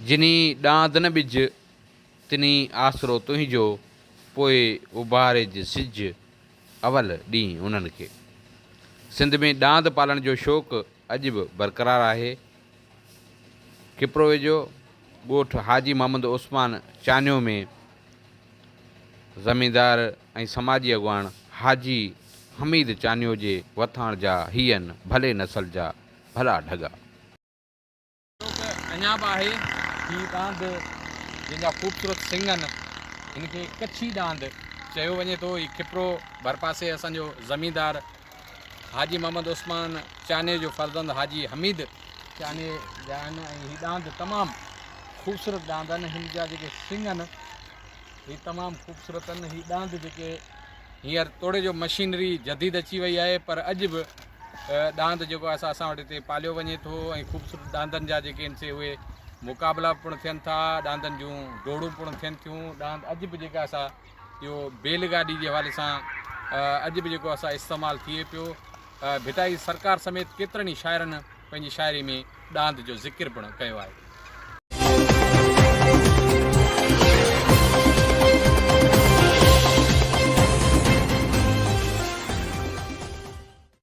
जिनी डांद न बिज तिनी आसरो तुंहिंजो पोइ उभारे सिज अवल ॾींहुं उन्हनि खे। सिंध में डांद पालण जो शौक़ु अॼु बि बरक़रार आहे। किपरो वेझो ॻोठ हाजी मोहम्मद उस्मान चानियो में ज़मींदार ऐं समाजी अॻुवाण हाजी हमीद चानियो जे वथाण जा हीअन भले नसल जा भला ढगा। अञा बि आहे हीअ डांद जंहिंजा ख़ूबसूरत सिंग आहिनि, हिनखे कच्छी डांद चयो वञे थो। हीउ किपरो भरपासे असांजो ज़मींदार हाजी मोहम्मद उस्मान चाने जो फर्ज़ंद हाजी हमीद चाने जा आहिनि ऐं हीअ डांद तमामु ख़ूबसूरत डांद आहिनि। हिन जा जेके सिंग आहिनि हीअ तमामु ख़ूबसूरत आहिनि। हीअ डांद जेके हींअर तोड़े जो मशीनरी जदीद अची वई आहे, पर अॼु बि डांद जेको आहे असां वटि हिते पालियो वञे थो ऐं ख़ूबसूरत डांदनि जा जेके आहिनि से उहे मुक़ाबला पिणु थियनि था, डांदनि जूं डोड़ूं पिणु थियनि थियूं। डांद अॼु बि जेका असां इहो बैलगाॾी जे हवाले सां अॼु बि जेको असां इस्तेमालु थिए पियो। भिटाई सरकार समेत केतिरनि ई शाइरनि पंहिंजी शाइरी में डांद जो ज़िक्र पिणु कयो आहे।